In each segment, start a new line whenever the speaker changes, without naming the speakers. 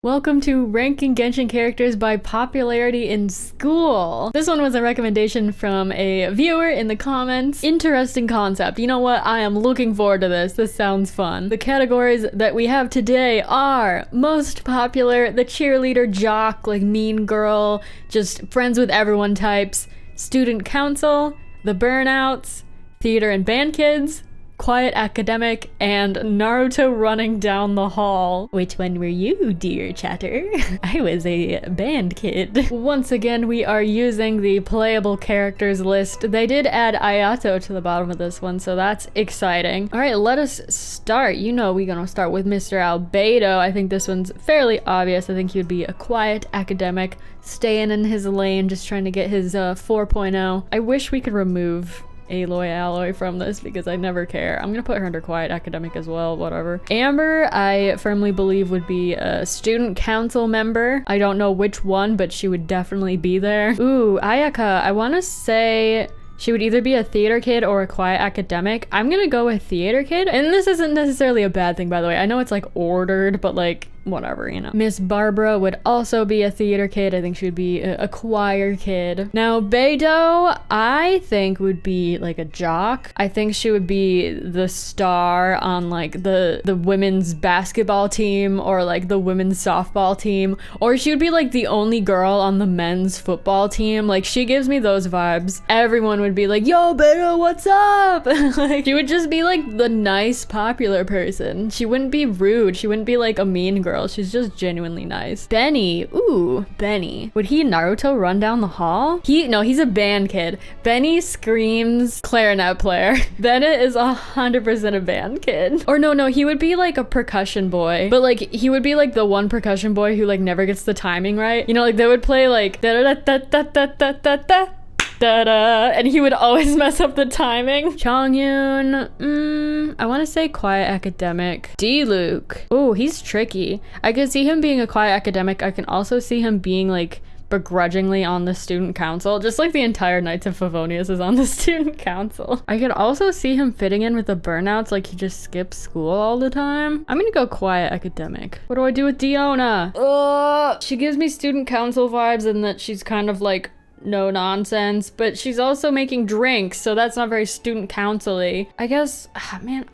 Welcome to ranking Genshin characters by popularity in school. This one was a recommendation from a viewer in the comments. Interesting concept. You know what? I am looking forward to this. This sounds fun. The categories that we have today are most popular, the cheerleader jock, like mean girl, just friends with everyone types, student council, the burnouts, theater and band kids, quiet academic, and Naruto running down the hall. Which one were you, dear chatter? I was a band kid. Once again, we are using the playable characters list. They did add Ayato to the bottom of this one, so that's exciting. All right, let us start. You know we're gonna start with Mr. Albedo. I think this one's fairly obvious. I think he would be a quiet academic, staying in his lane, just trying to get his 4.0. I wish we could remove Aloy Alloy from this because I never care. I'm gonna put her under quiet academic as well, whatever. Amber, I firmly believe would be a student council member. I don't know which one, but she would definitely be there. Ooh, Ayaka, I want to say she would either be a theater kid or a quiet academic. I'm gonna go with theater kid. And this isn't necessarily a bad thing, by the way. I know it's like ordered, but like whatever, you know. Miss Barbara would also be a theater kid. I think she would be a choir kid. Now, Beidou, I think would be like a jock. I think she would be the star on like the women's basketball team or like the women's softball team. Or she would be like the only girl on the men's football team. Like she gives me those vibes. Everyone would be like, yo, Beidou, what's up? Like she would just be like the nice, popular person. She wouldn't be rude. She wouldn't be like a mean girl. She's just genuinely nice. Benny. Ooh, Benny. Would he Naruto run down the hall? No, he's a band kid. Benny screams clarinet player. Bennett is 100% a band kid. Or no, he would be like a percussion boy. But like, he would be like the one percussion boy who like never gets the timing right. You know, like they would play like da da da da da da da da. Da-da, and he would always mess up the timing. Chongyun, I want to say quiet academic. D-Luke, oh, he's tricky. I could see him being a quiet academic. I can also see him being like begrudgingly on the student council, just like the entire Knights of Favonius is on the student council. I could also see him fitting in with the burnouts, like he just skips school all the time. I'm gonna go quiet academic. What do I do with Diona? She gives me student council vibes in that she's kind of like no nonsense, but she's also making drinks, so that's not very student council-y. I guess, man,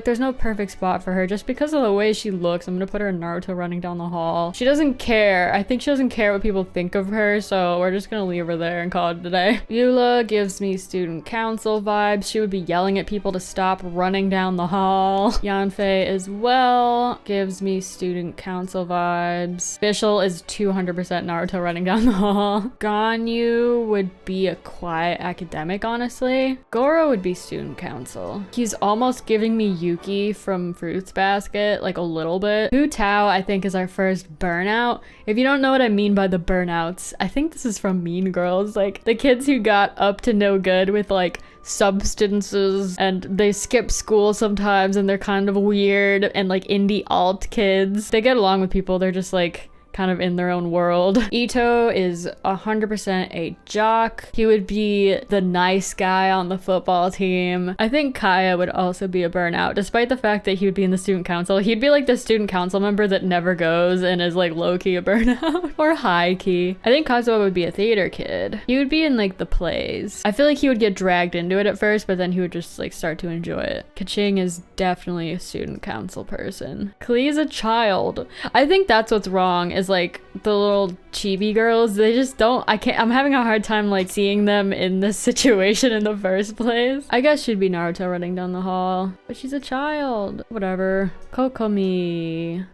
there's no perfect spot for her just because of the way she looks. I'm gonna put her in Naruto running down the hall. She doesn't care. I think she doesn't care what people think of her, so we're just gonna leave her there and call it today. Eula gives me student council vibes. She would be yelling at people to stop running down the hall. Yanfei as well gives me student council vibes. Fischl is 200% Naruto running down the hall. Ganyu would be a quiet academic, honestly. Goro would be student council. He's almost giving me Yuki from Fruits Basket, like a little bit. Hu Tao, I think, is our first burnout. If you don't know what I mean by the burnouts, I think this is from Mean Girls, like the kids who got up to no good with like substances and they skip school sometimes and they're kind of weird and like indie alt kids. They get along with people, they're just like kind of in their own world. Ito is 100% a jock. He would be the nice guy on the football team. I think Kaya would also be a burnout, despite the fact that he would be in the student council. He'd be like the student council member that never goes and is like low-key a burnout or high-key. I think Kazuo would be a theater kid. He would be in like the plays. I feel like he would get dragged into it at first, but then he would just like start to enjoy it. Kaching is definitely a student council person. Klee is a child. I think that's what's wrong, is like the little chibi girls, they just don't, I'm having a hard time like seeing them in this situation in the first place. I guess she'd be Naruto running down the hall, but she's a child. Whatever. Kokomi.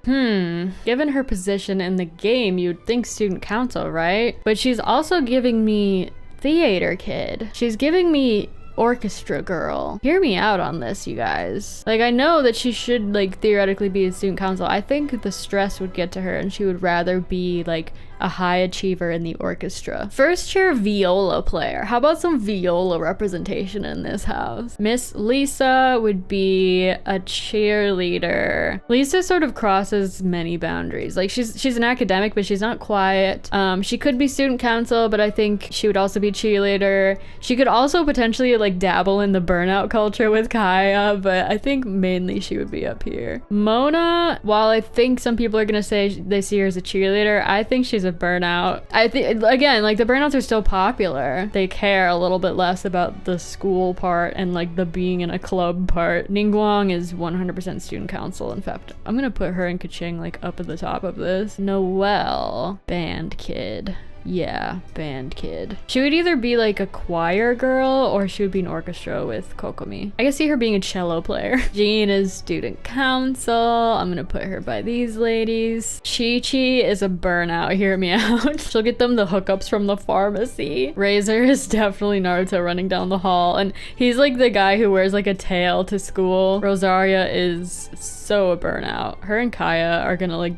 Given her position in the game, you'd think student council, right? But she's also giving me theater kid. She's giving me orchestra girl. Hear me out on this, you guys. Like, I know that she should like theoretically be a student council. I think the stress would get to her and she would rather be like a high achiever in the orchestra. First chair viola player. How about some viola representation in this house? Miss Lisa would be a cheerleader. Lisa sort of crosses many boundaries. Like she's an academic, but she's not quiet. She could be student council, but I think she would also be cheerleader. She could also potentially like dabble in the burnout culture with Kaya, but I think mainly she would be up here. Mona, while I think some people are gonna say they see her as a cheerleader, I think she's a burnout. I think, again, like the burnouts are still popular. They care a little bit less about the school part and like the being in a club part. Ningguang is 100% student council. In fact, I'm gonna put her and Kaching like up at the top of this. Noelle, band kid. Yeah, band kid. She would either be like a choir girl or she would be an orchestra with Kokomi. I can see her being a cello player. Jean is student council. I'm gonna put her by these ladies. Chi-Chi is a burnout, hear me out. She'll get them the hookups from the pharmacy. Razor is definitely Naruto running down the hall, and he's like the guy who wears like a tail to school. Rosaria is so a burnout. Her and Kaya are gonna like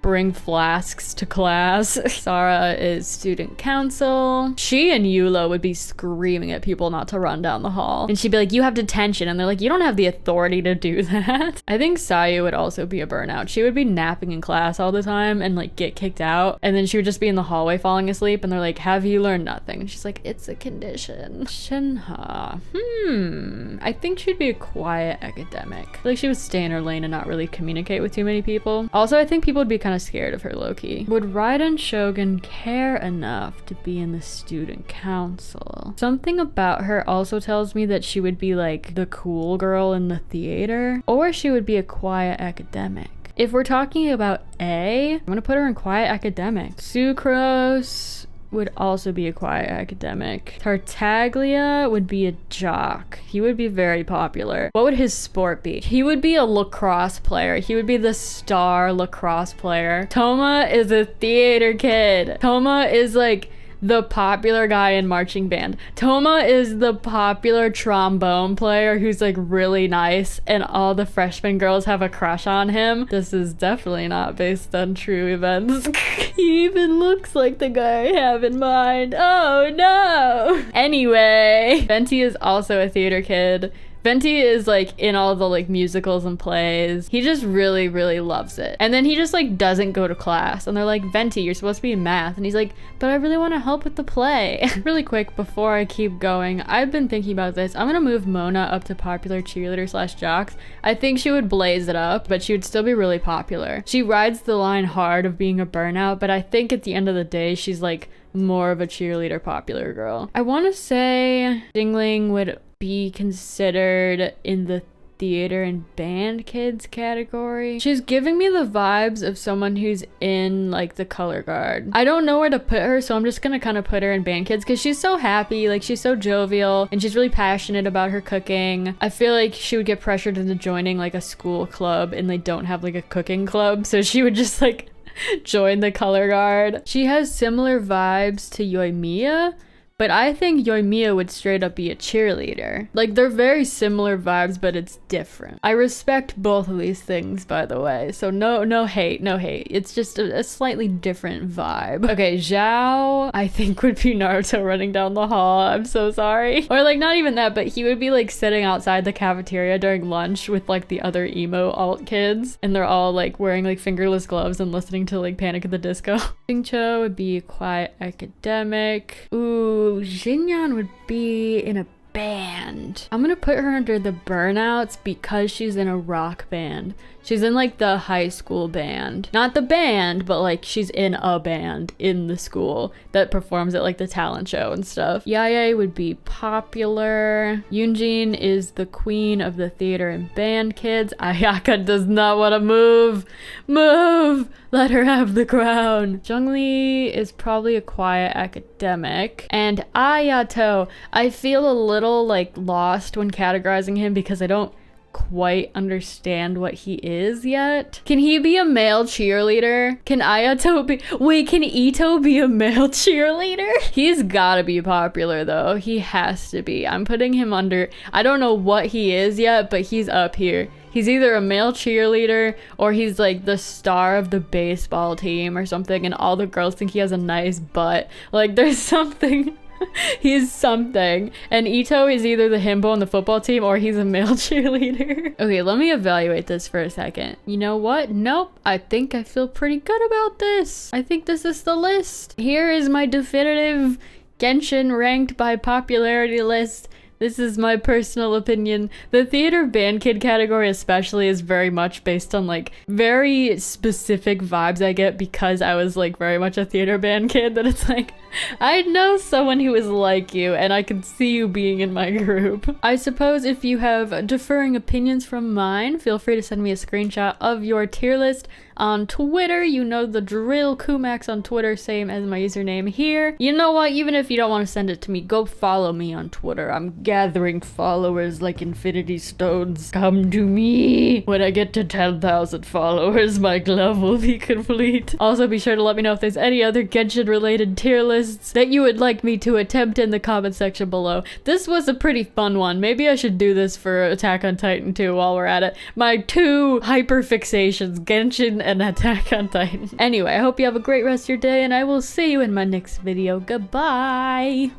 bring flasks to class. Sarah is student council. She and Yulo would be screaming at people not to run down the hall. And she'd be like, you have detention. And they're like, you don't have the authority to do that. I think Sayu would also be a burnout. She would be napping in class all the time and like get kicked out. And then she would just be in the hallway falling asleep. And they're like, have you learned nothing? And she's like, it's a condition. Shinha. I think she'd be a quiet academic. Like she would stay in her lane and not really communicate with too many people. Also, I think people would be kind of scared of her low-key. Would Raiden Shogun care enough to be in the student council? Something about her also tells me that she would be like the cool girl in the theater, or she would be a quiet academic. If we're talking about A, I'm gonna put her in quiet academic. Sucrose would also be a quiet academic. Tartaglia would be a jock. He would be very popular. What would his sport be? He would be a lacrosse player. He would be the star lacrosse player. Toma is a theater kid. Toma is like the popular guy in marching band. Toma is the popular trombone player who's like really nice and all the freshman girls have a crush on him. This is definitely not based on true events. He even looks like the guy I have in mind. Oh no! Anyway, Venti is also a theater kid. Venti is like in all the like musicals and plays. He just really, really loves it. And then he just like doesn't go to class. And they're like, Venti, you're supposed to be in math. And he's like, but I really want to help with the play. Really quick, before I keep going, I've been thinking about this. I'm gonna move Mona up to popular cheerleader / jocks. I think she would blaze it up, but she would still be really popular. She rides the line hard of being a burnout, but I think at the end of the day, she's like more of a cheerleader popular girl. I want to say Jingling would be considered in the theater and band kids category. She's giving me the vibes of someone who's in like the color guard. I don't know where to put her, so I'm just gonna kind of put her in band kids because she's so happy, like she's so jovial and she's really passionate about her cooking. I feel like she would get pressured into joining like a school club and they don't have like a cooking club, so she would just like join the color guard. She has similar vibes to Yoimiya, but I think Yoimiya would straight up be a cheerleader. Like, they're very similar vibes, but it's different. I respect both of these things, by the way. So no hate. It's just a slightly different vibe. Okay, Zhao, I think would be Naruto running down the hall. I'm so sorry. Or like, not even that, but he would be like sitting outside the cafeteria during lunch with like the other emo alt kids. And they're all like wearing like fingerless gloves and listening to like Panic at the Disco. Xingqiu would be a quiet academic. Ooh, Xinyan would be in a band. I'm gonna put her under the burnouts because she's in a rock band. She's in like the high school band. Not the band, but like she's in a band in the school that performs at like the talent show and stuff. Yaye would be popular. Yunjin is the queen of the theater and band kids. Ayaka does not want to move. Move! Let her have the crown. Zhongli is probably a quiet academic. And Ayato, I feel a little like lost when categorizing him because I don't quite understand what he is yet. Can he be a male cheerleader? Can Ayato be— wait, can Ito be a male cheerleader? He's gotta be popular though. He has to be. I'm putting him under— I don't know what he is yet, but he's up here. He's either a male cheerleader or he's like the star of the baseball team or something, and all the girls think he has a nice butt. Like, there's something. He's something. And Ito is either the himbo on the football team or he's a male cheerleader. Okay, let me evaluate this for a second. You know what? Nope. I think I feel pretty good about this. I think this is the list. Here is my definitive Genshin ranked by popularity list. This is my personal opinion. The theater band kid category especially is very much based on like very specific vibes I get because I was like very much a theater band kid, that it's like, I know someone who is like you and I can see you being in my group. I suppose if you have differing opinions from mine, feel free to send me a screenshot of your tier list on Twitter. You know the drill. Koomaxx on Twitter, same as my username here. You know what? Even if you don't want to send it to me, go follow me on Twitter. I'm gathering followers like infinity stones. Come to me. When I get to 10,000 followers, my glove will be complete. Also, be sure to let me know if there's any other Genshin related tier lists that you would like me to attempt in the comment section below. This was a pretty fun one. Maybe I should do this for Attack on Titan too while we're at it. My two hyperfixations, Genshin and Attack on Titan. Anyway, I hope you have a great rest of your day and I will see you in my next video. Goodbye!